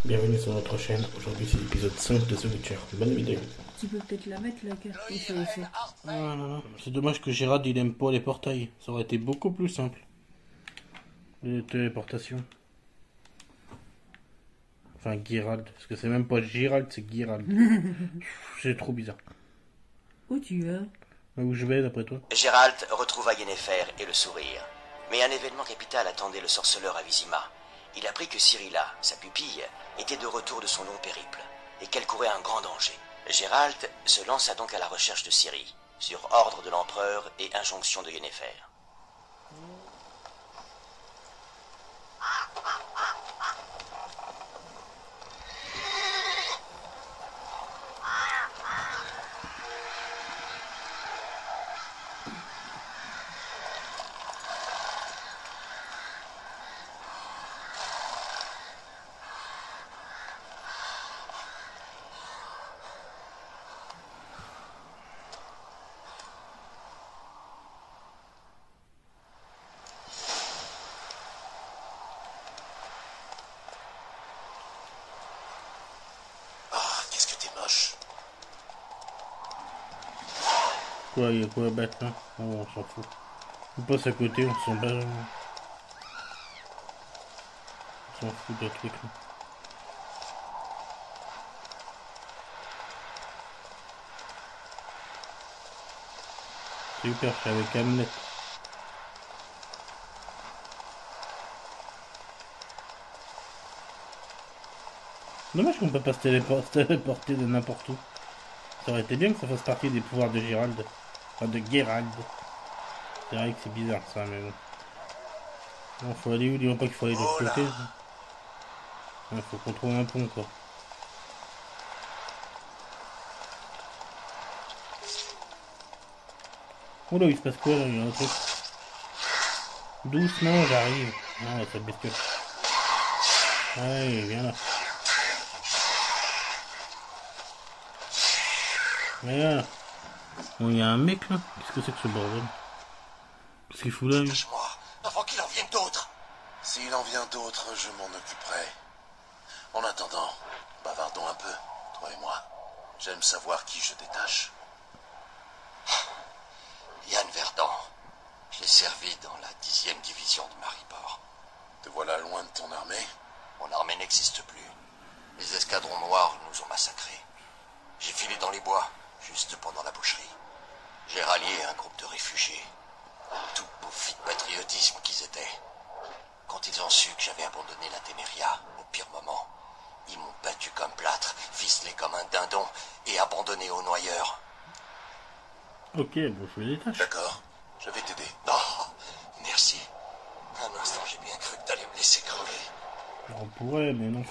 Bienvenue sur notre chaîne. Aujourd'hui c'est l'épisode 5 de The Witcher. Bonne vidéo. Tu peux peut-être la mettre la carte. Il faut essayer. Ah non, non. C'est dommage que Gérard il aime pas les portails. Ça aurait été beaucoup plus simple. Les téléportations. Enfin Geralt. Parce que c'est même pas Gérald, c'est Geralt. C'est trop bizarre. Où tu vas? Mais où je vais d'après toi? Géralt retrouva Yennefer et le sourire. Mais un événement capital attendait le sorceleur à Vizima. Il apprit que Cyrilla, sa pupille, était de retour de son long périple, et qu'elle courait un grand danger. Géralt se lança donc à la recherche de Ciri, sur ordre de l'empereur et injonction de Yennefer. Qu'est-ce que t'es moche. Quoi, il y a quoi à battre là? Oh, on s'en fout. On passe à côté, on s'en bat. On s'en fout de trucs là. Super, je suis avec Hamlet. Dommage qu'on peut pas se téléporter de n'importe où. Ça aurait été bien que ça fasse partie des pouvoirs de Gérald. Enfin de Gerald. C'est vrai que c'est bizarre ça, mais bon. Bon, faut aller où? Dis-moi pas qu'il faut aller de l'autre côté. Il faut qu'on trouve un pont quoi. Oh là, il se passe quoi là? Il y a un truc. Doucement, j'arrive. Ah, cette bestiole. Allez, viens là. Viens là. Bon, il y a un mec là. Qu'est-ce que c'est que ce bordel? Qu'est-ce qu'il fout là lui? Cache-moi, avant qu'il en vienne d'autres. S'il en vient d'autres, je m'en occuperai. En attendant, bavardons un peu, toi et moi. J'aime savoir qui je détache. Yann Verdant. Je l'ai servi dans la 10e division de Maribor. Te voilà loin de ton armée? Mon armée n'existe plus. Les escadrons noirs nous ont massacrés. J'ai filé dans les bois, juste pendant la boucherie. J'ai rallié un groupe de réfugiés. Tout bouffis de patriotisme qu'ils étaient. Quand ils ont su que j'avais abandonné la Téméria, au pire moment, ils m'ont battu comme plâtre, ficelé comme un dindon et abandonné aux noyeurs. Ok, bon, je les détache. D'accord, je vais t'aider. Non, merci. Un instant, j'ai bien cru que t'allais me laisser crever. On pourrait, mais non.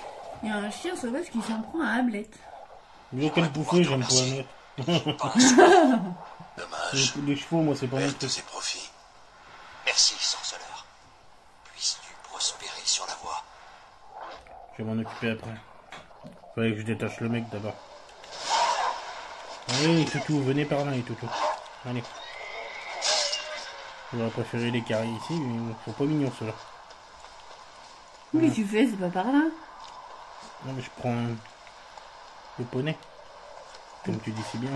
Il y a un chien sauvage qui s'en prend à Hamlet. Dis quel bouffé, j'aime pas mettre. Dommage. Les chevaux, moi, c'est pas mon Perte truc. ses profits. Merci, sorceleur. Puisses-tu prospérer sur la voie. Je vais m'en occuper après. Fallait que je détache le mec d'abord. Allez, toutou, venez par là, les toutous. Allez. J'aurais préféré les carrés ici, mais ils sont pas mignons ceux-là. Qu'est-ce que tu fais? C'est pas par là. Non, mais je prends le poney. Comme tu dis si bien.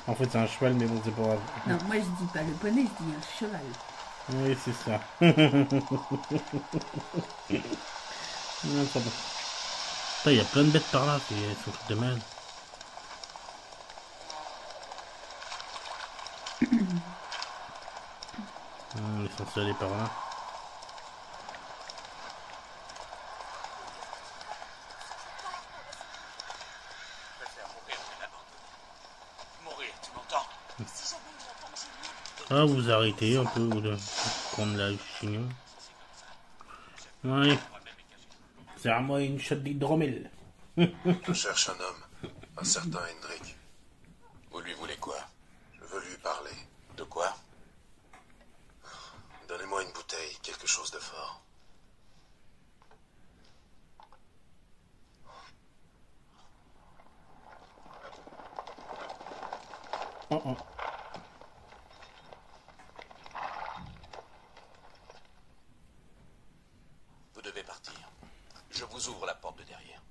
En fait, c'est un cheval, mais bon, c'est pas grave. Non, moi je dis pas le poney, je dis un cheval. Oui, c'est ça. Non, ça va. Putain, il y a plein de bêtes par là, c'est un truc de merde. On est censé aller par là. Mourir, tu m'entends? Ah, vous arrêtez un peu de prendre la chignon. Ouais. C'est à moi une shot d'hydromel. Je cherche un homme, un certain Hendrik. Vous lui voulez quoi? Je veux lui parler. De quoi? Donnez-moi une bouteille, quelque chose de fort. Oh oh. je vous ouvre la porte de derrière.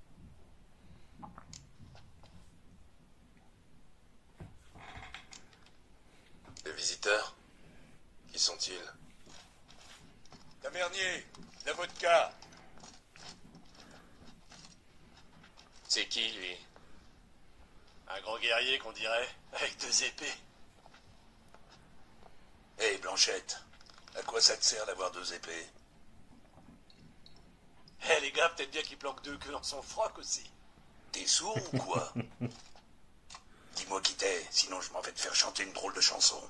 Les visiteurs? Qui sont-ils? Tavernier, la vodka. C'est qui, lui? Un grand guerrier qu'on dirait, avec 2 épées. Hé, Blanchette, à quoi ça te sert d'avoir 2 épées? Eh les gars, peut-être bien qu'il planque 2 queues dans son froc aussi. T'es sourd ou quoi? Dis-moi qui t'es, sinon je m'en vais te faire chanter une drôle de chanson.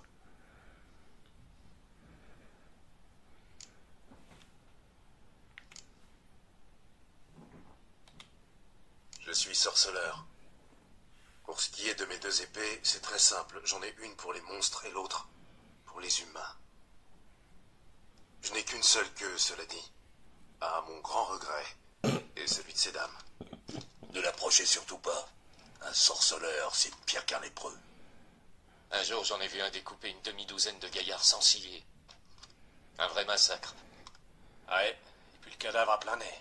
Je suis sorceleur. Pour ce qui est de mes 2 épées, c'est très simple. J'en ai une pour les monstres et l'autre pour les humains. Je n'ai qu'une seule queue, cela dit. À mon grand regret. Et celui de ces dames. Ne l'approchez surtout pas. Un sorceleur, c'est pire qu'un lépreux. Un jour, j'en ai vu un découper une demi-douzaine de gaillards sans cilier. Un vrai massacre. Ouais, et puis le cadavre à plein nez.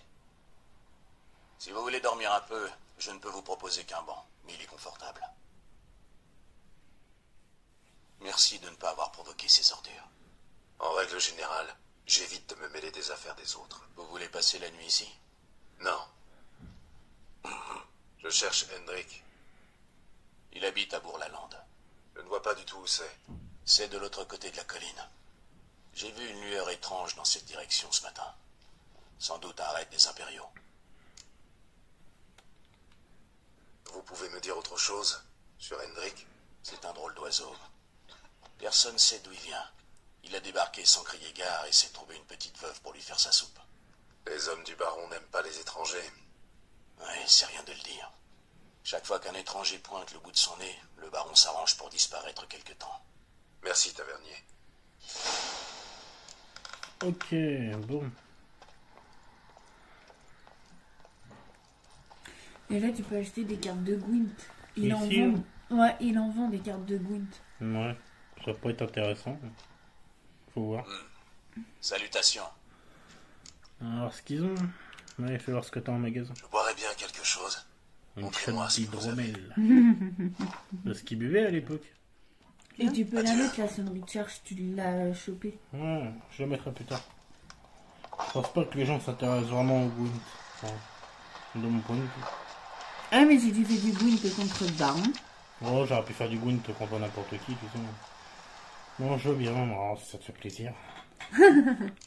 Si vous voulez dormir un peu, je ne peux vous proposer qu'un banc, mais il est confortable. Merci de ne pas avoir provoqué ces ordures. En règle générale, j'évite de me mêler des affaires des autres. Vous voulez passer la nuit ici? Non. Je cherche Hendrik. Il habite à Bourg-la-Lande. Je ne vois pas du tout où c'est. C'est de l'autre côté de la colline. J'ai vu une lueur étrange dans cette direction ce matin. Sans doute un raid des impériaux. Vous pouvez me dire autre chose sur Hendrik? C'est un drôle d'oiseau. Personne ne sait d'où il vient. Il a débarqué sans crier gare et s'est trouvé une petite veuve pour lui faire sa soupe. Les hommes du baron n'aiment pas les étrangers. Ouais, c'est rien de le dire. Chaque fois qu'un étranger pointe le bout de son nez, le baron s'arrange pour disparaître quelque temps. Merci, tavernier. Ok, bon. Et là, tu peux acheter des cartes de Gwent. Il en Ici, vend. Ouais, il en vend des cartes de Gwent. Ouais, ça peut être intéressant. Faut voir. Salutations. Alors, ce qu'ils ont. Ouais, fais voir ce que t'as en magasin. Je boirais bien quelque chose. Une Montrez-moi shot ce que vous avez. d'hydromel. De ce qu'ils buvaient à l'époque. Et tu peux la Adieu. mettre, la sonnerie de charge, tu l'as chopée. Ouais, je la mettrai plus tard. Je pense pas que les gens s'intéressent vraiment au Gwent. Enfin, de mon point de vue. Ah, mais si tu fais du Gwent contre le baron. Oh, j'aurais pu faire du Gwent contre n'importe qui, tu sais. Non, je veux bien, non, ça te fait plaisir.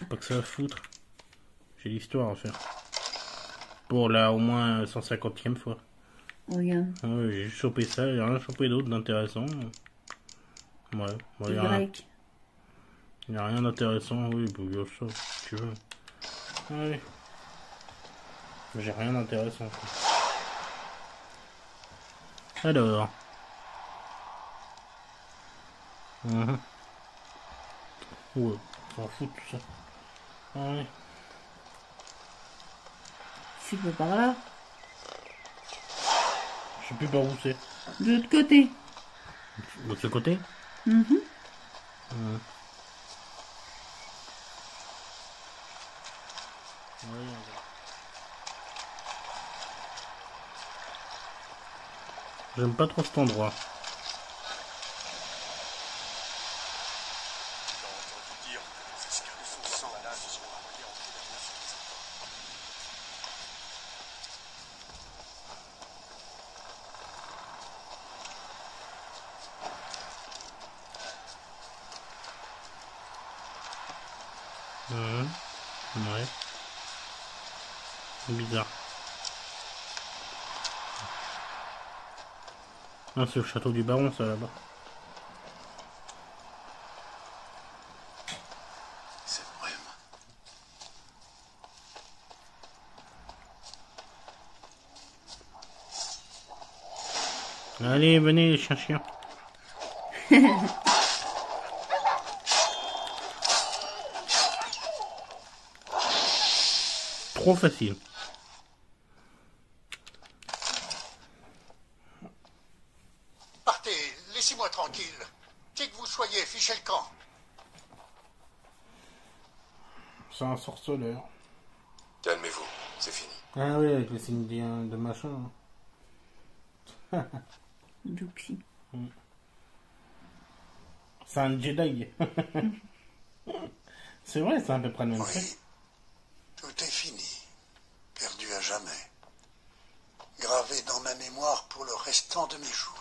Pas que ça à foutre. J'ai l'histoire à faire. Pour la au moins 150e fois. Regarde, Ouais, j'ai chopé ça, j'ai rien chopé d'autre d'intéressant. Ouais, bon, il y a rien, Y. y a rien d'intéressant, oui, pour dire ça, si tu veux. Ouais. Mais j'ai rien d'intéressant. quoi. Alors. Mhm. Ouais, s'en fout tout ça. Ouais. Tu peux par là. Je sais plus par où c'est. De l'autre côté. De ce côté? Mhm. Ouais. Ouais, j'aime pas trop cet endroit. J'ai entendu dire que les esclaves sont sans malades sont envoyés en pédalo sur les Ouais. C'est bizarre. Ah, c'est le château du baron, ça, là-bas. Cette brume. Allez, venez, les chiens. Trop facile. Partez, laissez-moi tranquille. Qui que vous soyez, fichez le camp. C'est un sorceleur. Calmez-vous, c'est fini. Ah oui, avec les signes de machin. Doxy. C'est un Jedi. C'est vrai, c'est à peu près le même truc. Oui, tout est fini, perdu à jamais, gravé dans ma mémoire pour le restant de mes jours.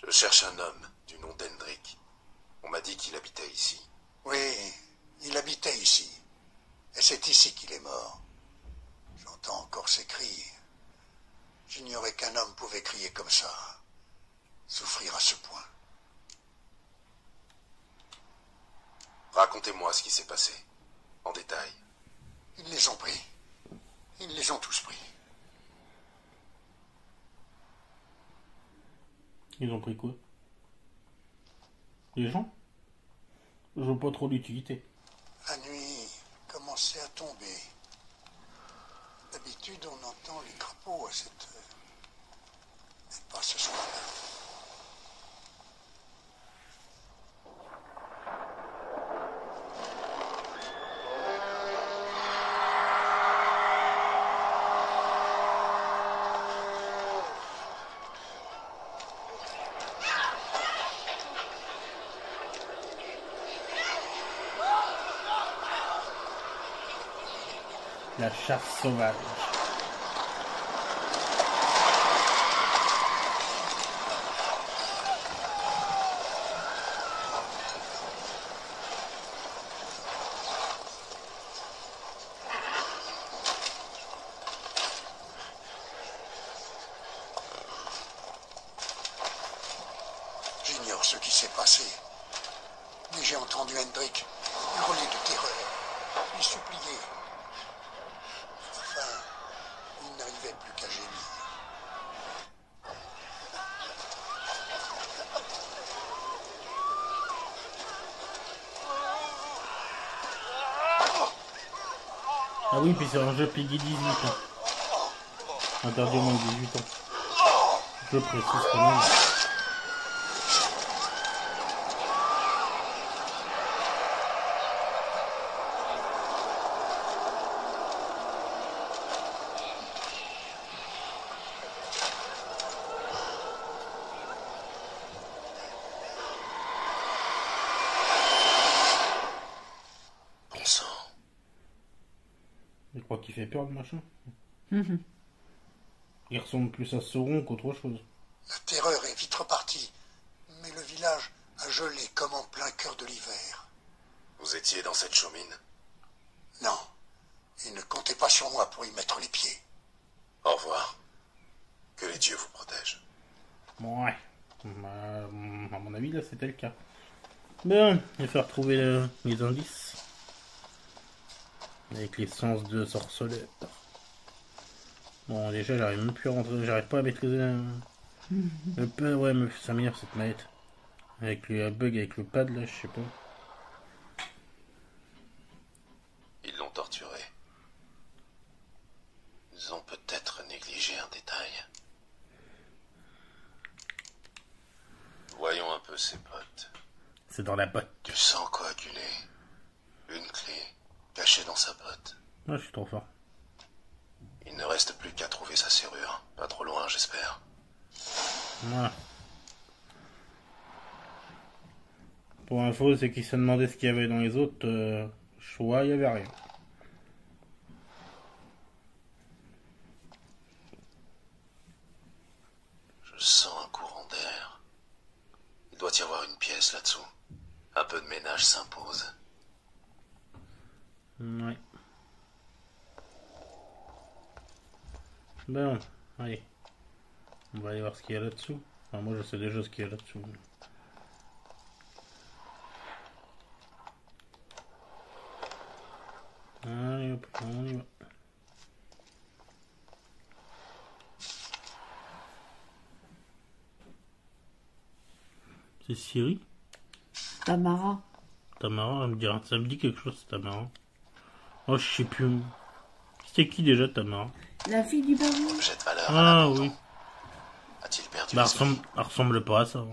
Je cherche un homme du nom d'Hendrik. On m'a dit qu'il habitait ici. Oui, il habitait ici, et c'est ici qu'il est mort. J'entends encore ses cris. J'ignorais qu'un homme pouvait crier comme ça, souffrir à ce point. Racontez-moi ce qui s'est passé, en détail. Ils les ont pris. Ils les ont tous pris. Ils ont pris quoi? Les gens? Je vois pas trop l'utilité. La nuit commençait à tomber. D'habitude, on entend les crapauds à cette heure. Mais pas ce soir-là. La chasse sauvage. J'ignore ce qui s'est passé. Mais j'ai entendu Hendrik hurler de terreur, lui supplier. Enfin, il n'arrivait plus qu'à gémir. Ah oui, puis c'est un jeu Peggy 18 ans. Interdit au moins de 18 ans. Je précise quand même. Bon sang. Je crois qu'il fait peur, le machin. Il ressemble plus à Sauron qu'autre chose. La terreur est vite repartie, mais le village a gelé comme en plein cœur de l'hiver. Vous étiez dans cette chaumine? Non, il ne comptait pas sur moi pour y mettre les pieds. Au revoir. Que les dieux vous protègent. Ouais. À mon avis, là, c'était le cas. Bon, il faut retrouver les indices. Avec les sens de sorceleur. Bon, déjà, j'arrive même plus à rentrer. J'arrive pas à maîtriser le peu. Ouais, mais ça m'énerve cette manette. Avec le bug, avec le pad, là, je sais pas. Ils l'ont torturé. Ils ont peut-être négligé un détail. Voyons un peu ses potes. C'est dans la botte. Du sang coagulé. Une clé cachée dans sa botte. Ah, je suis trop fort. Il ne reste plus qu'à trouver sa serrure. Pas trop loin, j'espère. Voilà. Pour info, c'est qu'il se demandait ce qu'il y avait dans les autres choix, il n'y avait rien. Je sens un courant d'air. Il doit y avoir une pièce là-dessous. Un peu de ménage s'impose. Ouais. Bon, allez. On va aller voir ce qu'il y a là-dessous. Enfin, moi, je sais déjà ce qu'il y a là-dessous. Allez, hop, on y va. C'est Siri? Tamara. Tamara, ça me dit quelque chose, Tamara. Oh, je sais plus. C'était qui déjà, Tamara? La fille du baron. Objet de valeur. Ah oui. A-t-il perdu Bah, l'esprit? elle ressemble pas à ça. Hein.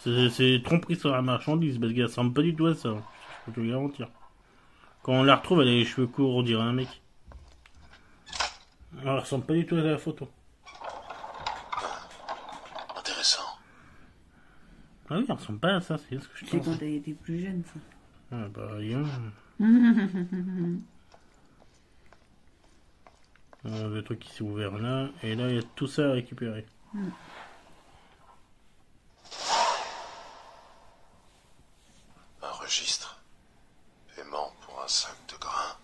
C'est tromperie sur la marchandise, parce qu'elle ressemble pas du tout à ça. Je peux te le garantir. Quand on la retrouve, elle a les cheveux courts, on dirait un mec. Elle ressemble pas du tout à la photo. Intéressant. Ah oui, elle ressemble pas à ça, c'est ce que je C'est pense. quand elle était plus jeune, ça. Ah bah, rien. Le truc qui s'est ouvert là, et là il y a tout ça à récupérer. Un registre. Paiement pour un sac de grains.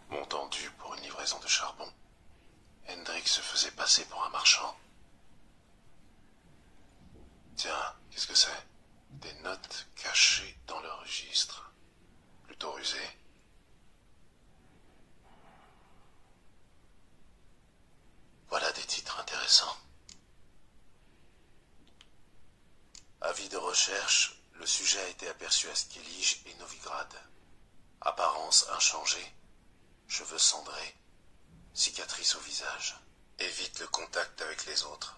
Montant dû pour une livraison de charbon. Hendrik se faisait passer pour un marchand. Tiens, qu'est-ce que c'est? Des notes cachées dans le registre. Plutôt rusées. Voilà des titres intéressants. Avis de recherche, le sujet a été aperçu à Skellige et Novigrad. Apparence inchangée, cheveux cendrés, cicatrices au visage. Évite le contact avec les autres.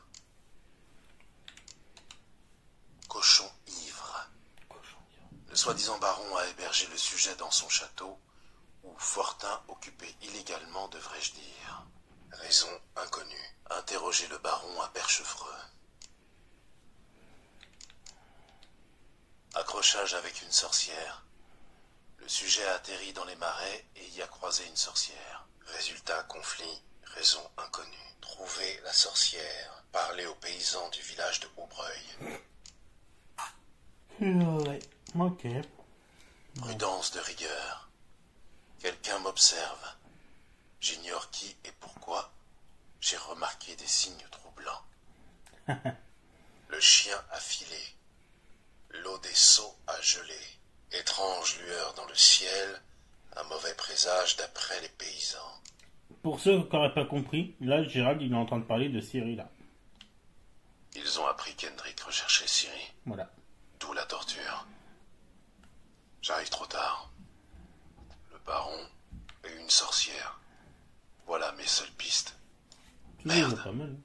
Cochon ivre. Le soi-disant baron a hébergé le sujet dans son château, où Fortin occupé illégalement, devrais-je dire. Raison inconnue. Interroger le baron à Perchefreux. Accrochage avec une sorcière. Le sujet a atterri dans les marais et y a croisé une sorcière. Résultat conflit, raison inconnue. Trouver la sorcière. Parler aux paysans du village de Houbreuil. Ouais, ok. Prudence de rigueur. Quelqu'un m'observe. J'ignore qui et pourquoi. J'ai remarqué des signes troublants. Le chien a filé. L'eau des seaux a gelé. Étrange lueur dans le ciel. Un mauvais présage d'après les paysans. Pour ceux qui n'auraient pas compris, là Gérald il est en train de parler de Ciri là. Ils ont appris qu'Hendrik recherchait Ciri. Voilà. D'où la torture. J'arrive trop tard. Le baron et une sorcière. Voilà mes seules pistes. Merde. Pas mal.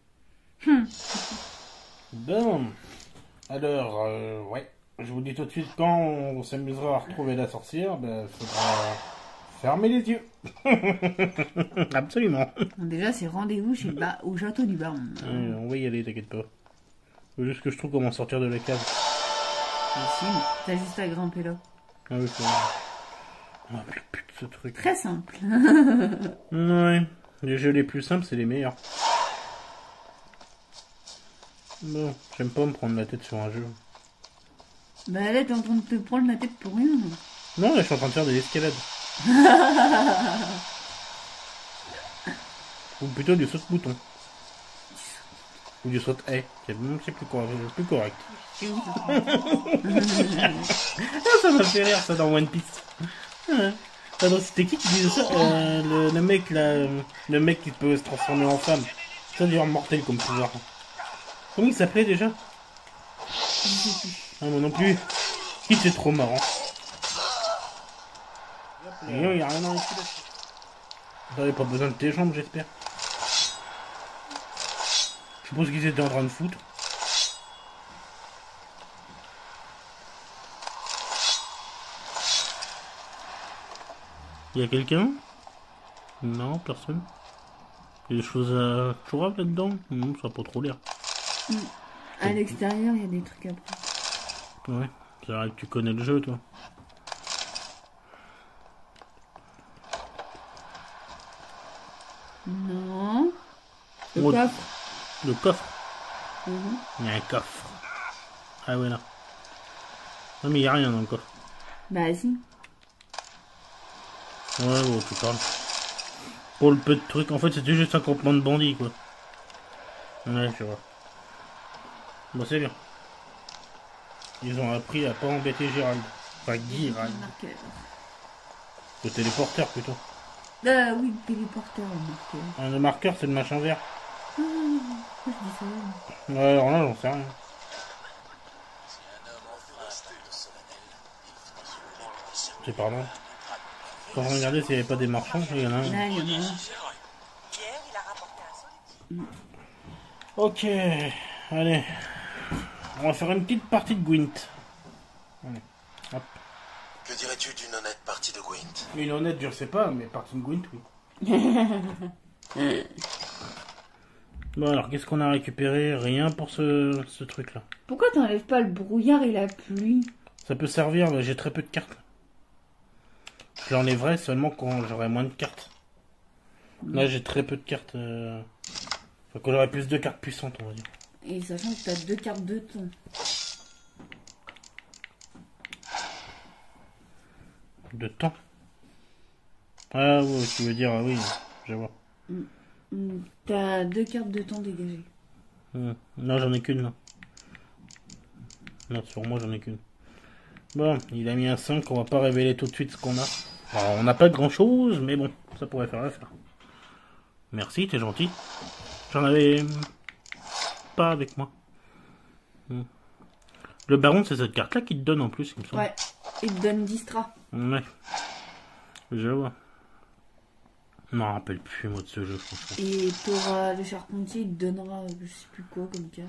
Bon. Alors, ouais. Je vous dis tout de suite, quand on s'amusera à retrouver la sorcière, ben, faudra fermer les yeux. Absolument. Donc déjà, c'est rendez-vous chez au château du baron. On va y aller, t'inquiète pas. Faut juste que je trouve comment sortir de la cave. Facile. T'as juste à grimper là. Ah oui, c'est vrai. Oh, mais putain, ce truc. Très simple. Ouais. Les jeux les plus simples, c'est les meilleurs. Bon, j'aime pas me prendre la tête sur un jeu. Bah là, t'es en train de te prendre la tête pour rien. Non, là, je suis en train de faire de l'escalade. Ou plutôt du saute-bouton. Ou du saute-haie. C'est plus correct. Ah, ça m'a fait rire, ça, dans One Piece. Ouais. Pardon, c'était qui disait ça le mec, là... le mec qui peut se transformer en femme. Ça devient mortel comme pouvoir. Comment il s'appelait déjà? Ah, moi non plus. Il était trop marrant. Et non, il n'y a rien dans les culottes. T'avais pas besoin de tes jambes, j'espère. Je suppose qu'ils étaient en train de foutre. Il y a quelqu'un? Non, personne. Il y a des choses à jouer là-dedans? Non, ça n'a pas trop l'air. À l'extérieur, il y a des trucs à prendre. Ouais, c'est vrai que tu connais le jeu, toi. Non. Le Oh, coffre. Le coffre. Mhm. Il y a un coffre. Ah ouais, là. Non, mais il n'y a rien dans le coffre. Bah si. Ouais, bon, tu parles. Pour le peu de trucs, en fait, c'était juste un campement de bandits, quoi. Ouais, je vois. Bon, c'est bien. Ils ont appris à pas embêter Gérald. Enfin, Gérald. Le marqueur. Le téléporteur, plutôt. Ah oui, le téléporteur, le marqueur. Ah, le marqueur, c'est le machin vert. Pourquoi je dis ça? Ouais, alors là, j'en sais rien. C'est par là. Quand on regardait s'il n'y avait pas des marchands, il y en a un. Là, il y en a un. Ok, allez. On va faire une petite partie de Gwent. Allez, hop. Que dirais-tu d'une honnête partie de Gwent? Une honnête, je sais pas, mais partie de Gwent, oui. Bon, alors, qu'est-ce qu'on a récupéré? Rien pour ce truc-là. Pourquoi t'enlèves pas le brouillard et la pluie? Ça peut servir, mais j'ai très peu de cartes. Je l'enlèverai seulement quand j'aurai moins de cartes. Là, j'ai très peu de cartes. Enfin, quand j'aurai plus de cartes puissantes, on va dire. Et sachant que t'as 2 cartes de temps. De temps. Ah oui, tu veux dire, oui, je vois. T'as 2 cartes de temps dégagées. Non, j'en ai qu'une, là. Non, sur moi, j'en ai qu'une. Bon, il a mis un 5, on va pas révéler tout de suite ce qu'on a. Alors, on n'a pas grand chose, mais bon, ça pourrait faire l'affaire. Merci, t'es gentil. J'en avais pas avec moi. Le baron, c'est cette carte-là qui te donne en plus, il me semble. Ouais, il te donne Distra. Ouais. Je vois. Je m'en rappelle plus, moi, de ce jeu, franchement. Et t'auras le charpentier, il te donnera je sais plus quoi comme carte.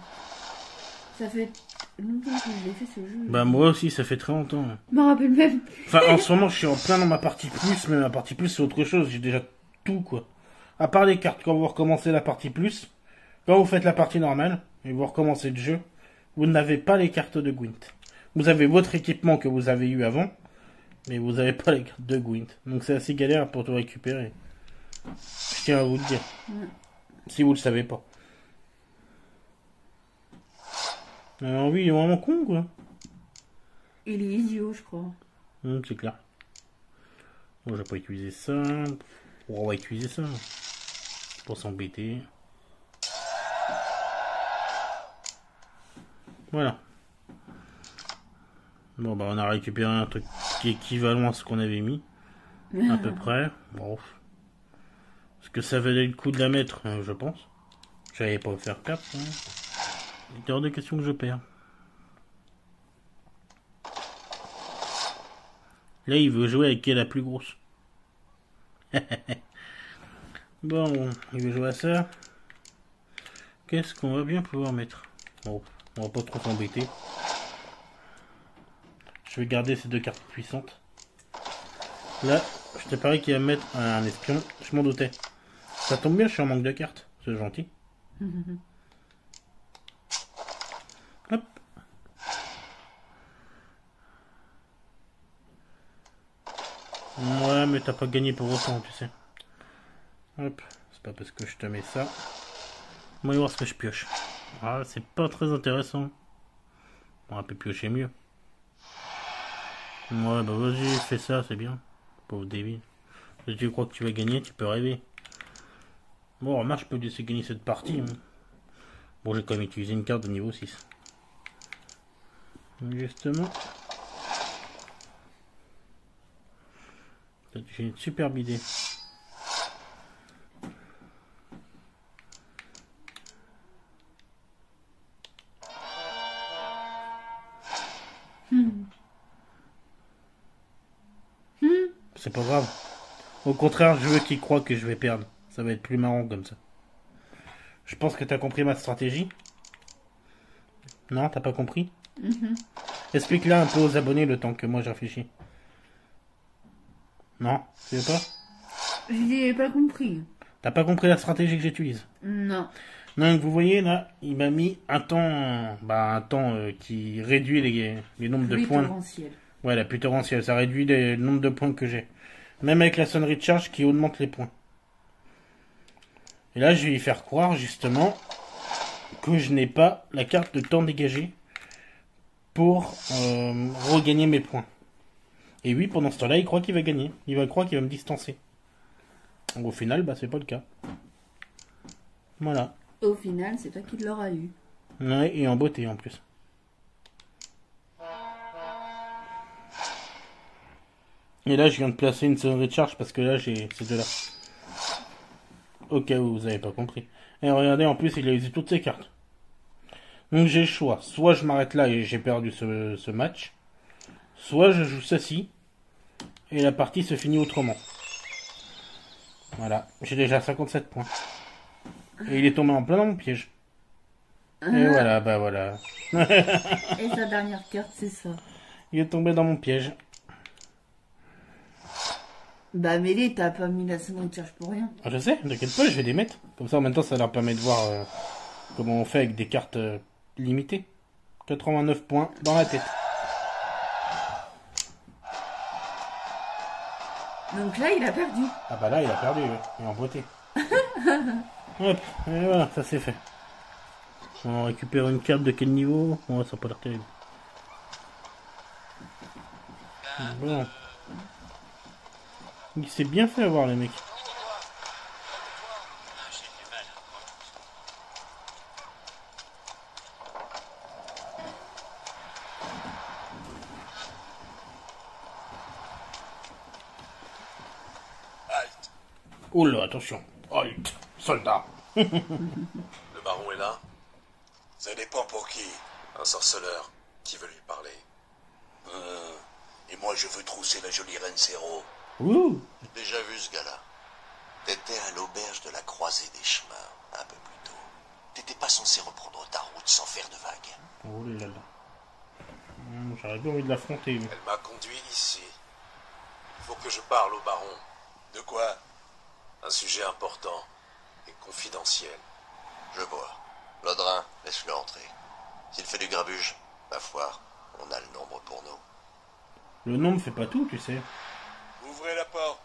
Ça fait longtemps que je l'ai fait ce jeu. Bah, moi aussi, ça fait très longtemps. Je me rappelle même plus. Enfin, en ce moment, je suis en plein dans ma partie plus, mais ma partie plus, c'est autre chose. J'ai déjà tout, quoi. À part les cartes, quand vous recommencez la partie plus, quand vous faites la partie normale, et vous recommencez le jeu, vous n'avez pas les cartes de Gwent. Vous avez votre équipement que vous avez eu avant, mais vous n'avez pas les cartes de Gwent. Donc c'est assez galère pour tout récupérer. Je tiens à vous le dire. Si vous le savez pas. Alors oui, il est vraiment con, quoi. Il est idiot, je crois. C'est clair. Bon, je vais pas utiliser ça. On va utiliser ça. Pour s'embêter. Voilà. Bon, bah, on a récupéré un truc qui est équivalent à ce qu'on avait mis. À peu près. Bon. Est-ce que ça valait le coup de la mettre? Je pense. J'allais pas faire perdre. Hein. Il est hors de question que je perds. Là, il veut jouer avec qui est la plus grosse. Bon, il veut jouer à ça. Qu'est-ce qu'on va bien pouvoir mettre? Bon, on va pas trop s'embêter. Je vais garder ces 2 cartes puissantes. Là, je te parie qu'il va me mettre un espion. Je m'en doutais. Ça tombe bien, je suis en manque de cartes. C'est gentil. Hop. Ouais, mais t'as pas gagné pour autant, tu sais. Hop. C'est pas parce que je te mets ça. On va voir ce que je pioche. Ah, c'est pas très intéressant. On peut piocher mieux. Ouais, bah vas-y, fais ça, c'est bien. Pauvre David. Si tu crois que tu vas gagner, tu peux rêver. Bon, remarque, je peux laisser gagner cette partie. Hein. Bon, j'ai quand même utilisé une carte de niveau 6. Justement. J'ai une superbe idée. C'est pas grave. Au contraire, je veux qu'il croie que je vais perdre. Ça va être plus marrant comme ça. Je pense que t'as compris ma stratégie. Non, t'as pas compris? Explique-la un peu aux abonnés le temps que moi je réfléchis. Non, tu veux pas? J'ai pas compris. T'as pas compris la stratégie que j'utilise? Non. Donc vous voyez là, il m'a mis un temps, qui réduit les nombres de points. Torrentiel. Ouais, la pluie torrentielle, ça réduit le nombre de points que j'ai. Même avec la sonnerie de charge qui augmente les points. Et là, je vais lui faire croire justement que je n'ai pas la carte de temps dégagé pour regagner mes points. Et oui, pendant ce temps-là, il croit qu'il va gagner. Il va croire qu'il va me distancer. Donc, au final, bah c'est pas le cas. Voilà. Au final, c'est toi qui l'auras eu. Ouais, et en beauté en plus. Et là, je viens de placer une sonnerie de charge parce que là, j'ai ces deux-là. Au cas où vous avez pas compris. Et regardez, en plus, il a usé toutes ses cartes. Donc j'ai le choix. Soit je m'arrête là et j'ai perdu ce match. Soit je joue ceci. Et la partie se finit autrement. Voilà. J'ai déjà 57 points. Et il est tombé en plein dans mon piège. Et voilà, bah voilà. Et sa dernière carte, c'est ça. Il est tombé dans mon piège. Bah, Amélie, t'as pas mis la sonnerie de charge pour rien. Ah, je sais, t'inquiète pas, je vais les mettre. Comme ça, en même temps, ça leur permet de voir comment on fait avec des cartes limitées. 89 points dans la tête. Donc là, il a perdu. Ah bah là, il a perdu, il est emboîté. Hop, et voilà, ça c'est fait. On récupère une carte de quel niveau? Oh, ça n'a pas l'air terrible. Bon. Il s'est bien fait avoir, les mecs. Halte. Oh là, attention. Halt, soldat. Le baron est là? Ça dépend pour qui. Un sorceleur qui veut lui parler. Et moi, je veux trousser la jolie reine Zéro. Ouh. J'ai déjà vu ce gars-là. T'étais à l'auberge de la croisée des chemins, un peu plus tôt. T'étais pas censé reprendre ta route sans faire de vagues. Oh là là. J'aurais bien envie de l'affronter. lui. Elle m'a conduit ici. Il faut que je parle au baron. De quoi? Un sujet important et confidentiel. Je vois. Lodrin, laisse-le entrer. S'il fait du grabuge, ma foi, on a le nombre pour nous. Le nom ne fait pas tout, tu sais. Ouvrez la porte.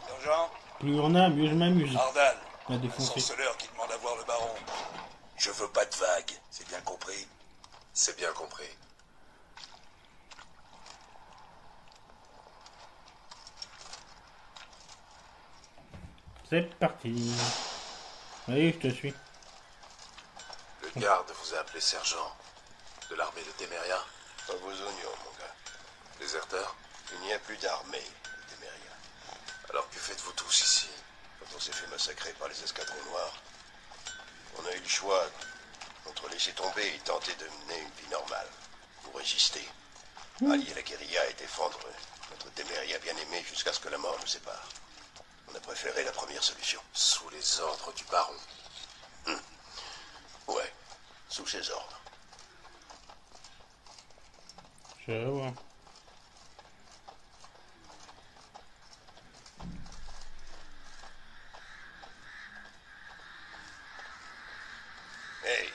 Sergent, Plus il y en a, mieux je m'amuse. Ardal, La un défoncer. sorceleur qui demande à voir le baron. Je veux pas de vagues, c'est bien compris. C'est bien compris. C'est parti. Oui, je te suis. Le garde vous a appelé sergent de l'armée de Téméria. Pas vos oignons, mon gars. Déserteur. Il n'y a plus d'armée de Téméria. Alors que faites-vous tous ici? Quand on s'est fait massacrer par les escadrons noirs, on a eu le choix entre laisser tomber et tenter de mener une vie normale, ou résister, allier la guérilla et défendre notre Téméria bien-aimé jusqu'à ce que la mort nous sépare. On a préféré la première solution. Sous les ordres du baron. Ouais, sous ses ordres. Je vois. Hey,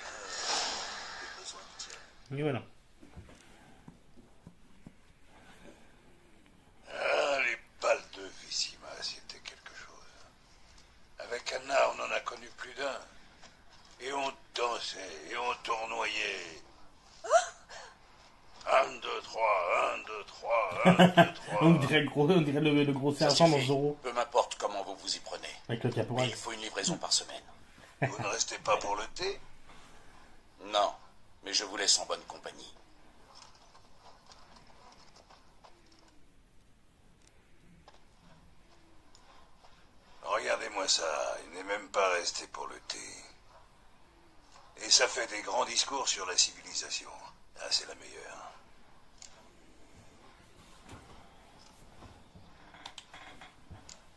Et voilà. ah, les balles de Vissima, c'était quelque chose. Avec Anna, on en a connu plus d'un. Et on dansait, et on tournoyait. 1, 2, 3, 1, 2, 3, 1, 2, 3. On dirait le gros sergent dans Zoro. Peu m'importe comment vous vous y prenez. Avec le Mais caporal. il faut une livraison par semaine. Vous ne restez pas pour le thé? Non, mais je vous laisse en bonne compagnie. Regardez-moi ça, il n'est même pas resté pour le thé. Et ça fait des grands discours sur la civilisation. Ah, c'est la meilleure.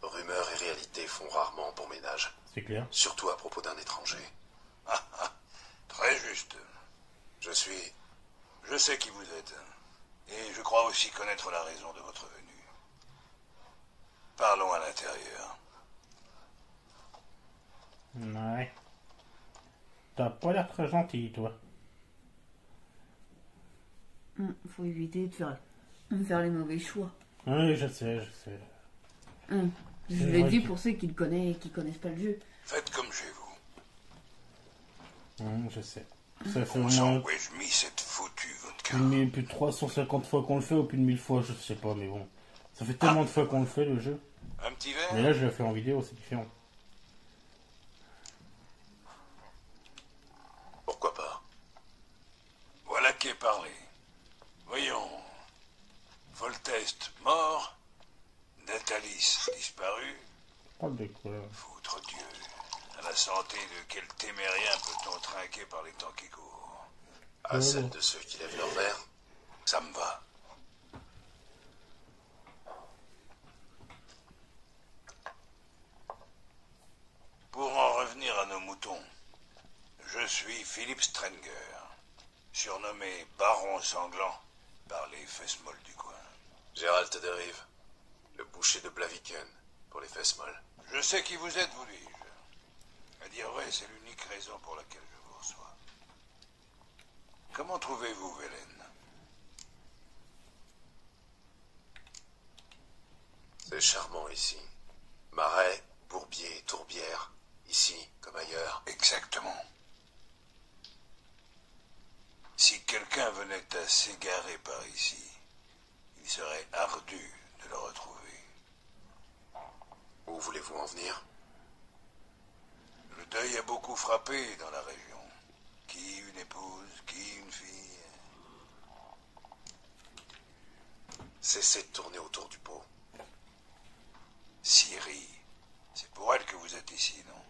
Rumeurs et réalités font rarement bon ménage. C'est clair. Surtout à propos d'un étranger. Très juste. Je suis... Je sais qui vous êtes. Et je crois aussi connaître la raison de votre venue. Parlons à l'intérieur. Ouais. T'as pas l'air très gentil, toi. Faut éviter de faire les mauvais choix. Oui, je sais, je sais. Je C'est l'ai vrai dit que- pour ceux qui connaissent pas le jeu. Faites comme chez vous. Je sais. Ça fait au Bon sang, moins où ai-je mis cette foutue vodka? plus de 350 fois qu'on le fait ou plus de 1000 fois, je sais pas, mais bon. Ça fait tellement de fois qu'on le fait, le jeu. Un petit Mais verre? là, je le fais en vidéo, c'est différent. Pourquoi pas? Voilà qui est parlé. Voyons. Voltest mort. Natalis disparu. Parle de quoi? Foutre Dieu. À la santé de quel témérien peut-on trinquer par les temps qui courent? À celle de ceux qui lèvent leur verre? Ça me va. Pour en revenir à nos moutons, je suis Philippe Strenger, surnommé Baron Sanglant par les fesses molles du coin. Gérald Derive, le boucher de Blaviken, pour les fesses molles. Je sais qui vous êtes, vous dis-je. À dire vrai, c'est l'unique raison pour laquelle je vous reçois. Comment trouvez-vous Velen? C'est charmant ici. Marais, bourbier, tourbière, ici comme ailleurs. Exactement. Si quelqu'un venait à s'égarer par ici, il serait ardu de le retrouver. Où voulez-vous en venir? Le deuil a beaucoup frappé dans la région. Qui une épouse, qui une fille. Cessez de tourner autour du pot. Ciri, c'est pour elle que vous êtes ici, non?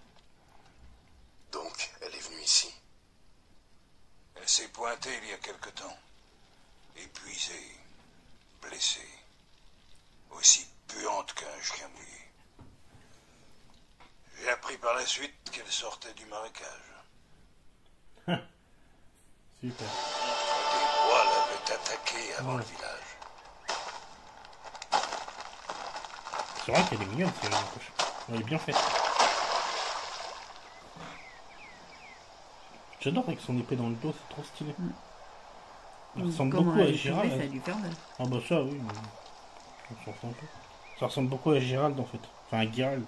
Donc, elle est venue ici. Elle s'est pointée il y a quelque temps. Épuisée, blessée. Aussi puante qu'un chien mouillé. J'ai appris par la suite qu'elle sortait du marécage. Super. Des bois l'avaient attaquée avant le village. C'est vrai qu'elle est mignonne, c'est une poche. Elle est bien faite. J'adore avec son épée dans le dos, c'est trop stylé. Elle ressemble Comment beaucoup à elle est tombée, Gérald. ça a dû faire mal. Ah bah ça oui, mais on s'en fout un peu. Ça ressemble beaucoup à Gérald en fait. Enfin à Geralt.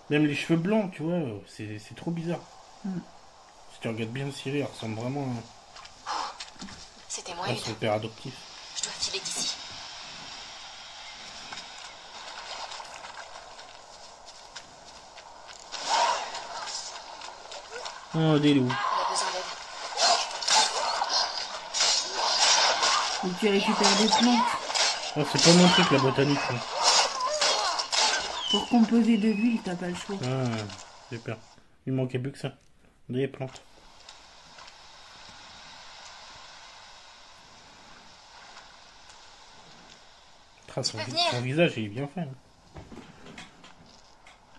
Même les cheveux blancs, tu vois, c'est trop bizarre. Si tu regardes bien Ciri, elle ressemble vraiment C'était moi, à son père adoptif. Je dois filer d'ici. Oh des loups. On a besoin d'aide. Et tu récupères des plantes. Oh, c'est pas mon truc la botanique. Moi. Pour composer de l'huile, t'as pas le choix. Ah, super. Il manquait plus que ça. Des plantes. Ah, son, peux venir. son visage il est bien fait. Hein.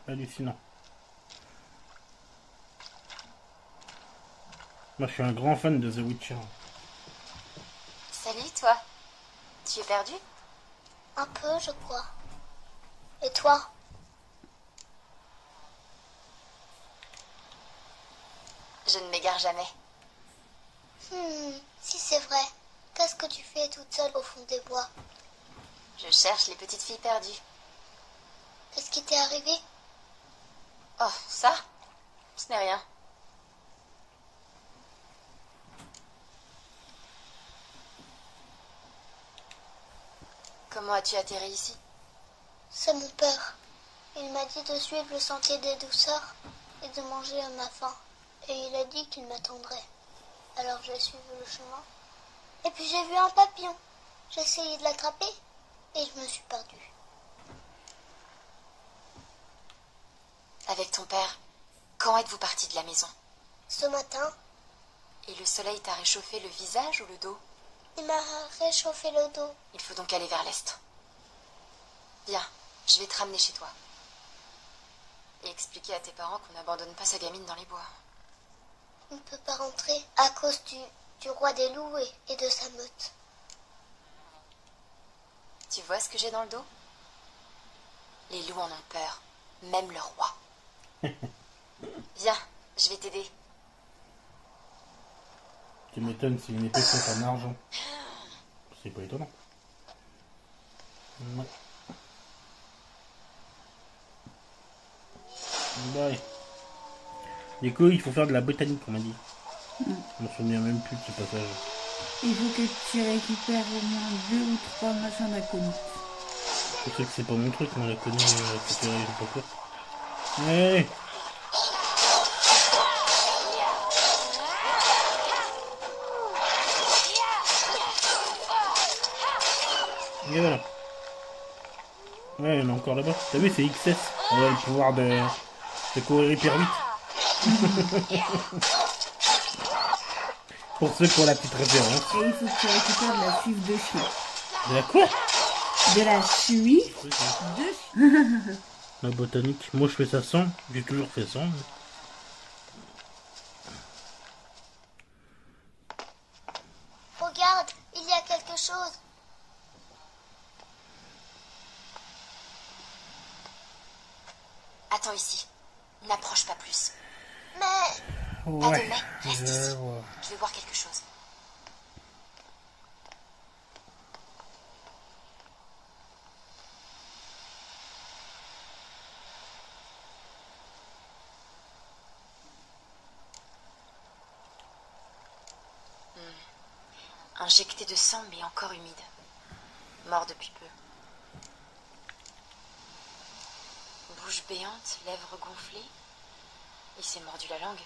Hallucinant. Moi je suis un grand fan de The Witcher. Salut, toi. Tu es perdu? Un peu, je crois. Et toi? Je ne m'égare jamais. Si c'est vrai, qu'est-ce que tu fais toute seule au fond des bois? Je cherche les petites filles perdues. Qu'est-ce qui t'est arrivé? Oh, ça? Ce n'est rien. Comment as-tu atterri ici? C'est mon père. Il m'a dit de suivre le sentier des douceurs et de manger à ma faim. Et il a dit qu'il m'attendrait. Alors j'ai suivi le chemin. Et puis j'ai vu un papillon. J'ai essayé de l'attraper et je me suis perdue. Avec ton père, quand êtes-vous parti de la maison? Ce matin, Et le soleil t'a réchauffé le visage ou le dos? il m'a réchauffé le dos. Il faut donc aller vers l'est. Viens, je vais te ramener chez toi. Et expliquer à tes parents qu'on n'abandonne pas sa gamine dans les bois. On ne peut pas rentrer à cause du roi des loups et de sa meute. Tu vois ce que j'ai dans le dos? Les loups en ont peur, même le roi. Viens, je vais t'aider. Tu m'étonnes, c'est une épée faite en argent. C'est pas étonnant. Ouais. Bye. Du coup, il faut faire de la botanique, on m'a dit. Je me souviens même plus de ce passage. Il faut que tu récupères au moins 2 ou 3 machins d'acolyte. Je sais que c'est pas mon truc, moi, la connu, récupérer, j'ai pas peur. Allez. Et voilà. Ouais, il y en a encore là-bas. T'as vu, c'est XS. On a le pouvoir de courir hyper vite. Pour ceux qui ont la petite référence. Et il faut que tu récupères de la suif de chien. De la quoi? De la suif de chien. La botanique. Moi, je fais ça sans. J'ai toujours fait sans. t'attends ici. N'approche pas plus. Mais... Pas de Ouais. mais, reste ici. vois. Je vais voir quelque chose. Injecté de sang, mais encore humide. Mort depuis peu. Bouche béante, lèvres gonflées. Il s'est mordu la langue.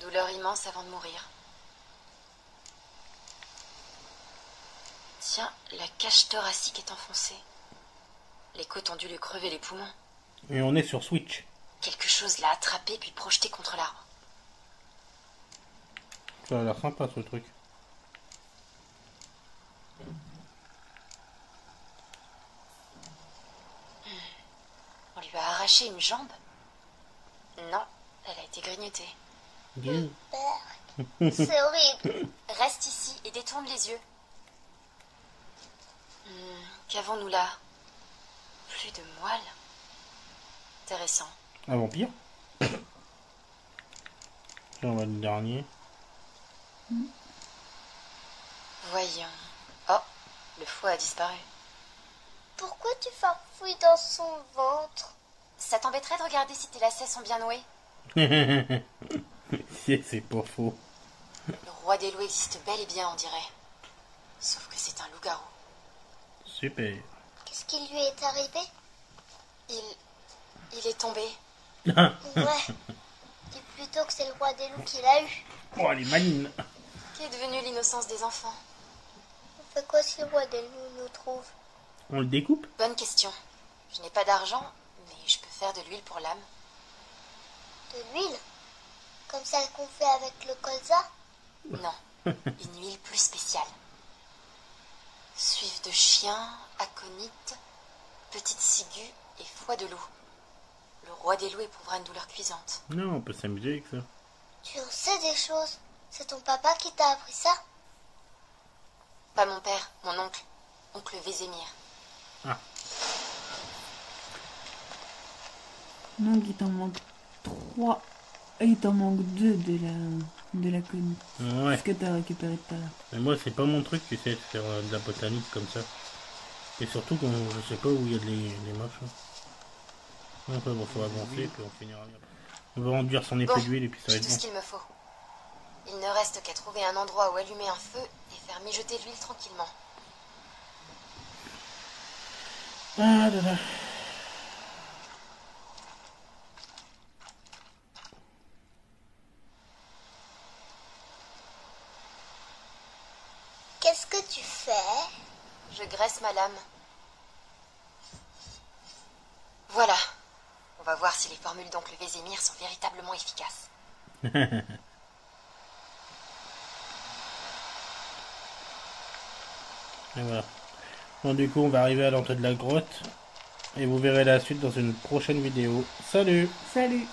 Douleur immense avant de mourir. Tiens, la cage thoracique est enfoncée. Les côtes ont dû lui crever les poumons. Et on est sur Switch. Quelque chose l'a attrapé puis projeté contre l'arbre. Ça a l'air sympa ce truc. On lui a arraché une jambe? Non, elle a été grignotée. Dieu. Père, c'est horrible. Reste ici et détourne les yeux. Qu'avons-nous là? Plus de moelle. Intéressant. Un vampire. On va le dernier. Voyons. Oh, le foie a disparu. Pourquoi tu farfouilles dans son ventre? Ça t'embêterait de regarder si tes lacets sont bien noués? C'est pas faux. Le roi des loups existe bel et bien, on dirait. Sauf que c'est un loup-garou. Super. Qu'est-ce qui lui est arrivé? Il est tombé. Ouais. Dis plutôt que c'est le roi des loups qui l'a eu. Oh, elle est maligne. Qu'est devenue l'innocence des enfants? On fait quoi si le roi des loups nous trouve? On le découpe? Bonne question. Je n'ai pas d'argent, mais je peux faire de l'huile pour l'âme. De l'huile? Comme celle qu'on fait avec le colza? Non, une huile plus spéciale. Suive de chien, aconite, petite ciguë et foie de loup. Le roi des loups éprouvera une douleur cuisante. Non, on peut s'amuser avec ça. Tu en sais des choses. C'est ton papa qui t'a appris ça? Pas mon père, mon oncle. Oncle Vézémir. Ah. Donc il t'en manque 3. Et il t'en manque 2 de la conne. Ouais. Ce que t'as récupéré tout à l'heure. Mais moi, c'est pas mon truc, tu sais, de faire de la botanique comme ça. Et surtout quand je sais pas où il y a des machins. Enfin bon, faut avancer, puis on finira. On va enduire son épée d'huile et puis ça va J'ai être tout bon. ce qu'il me faut. Il ne reste qu'à trouver un endroit où allumer un feu et faire mijoter l'huile tranquillement. Ah là là. Qu'est-ce que tu fais? Je graisse ma lame. Voilà. On va voir si les formules d'oncle Vézémir sont véritablement efficaces. Et voilà. Bon, du coup, on va arriver à l'entrée de la grotte. Et vous verrez la suite dans une prochaine vidéo. Salut! Salut!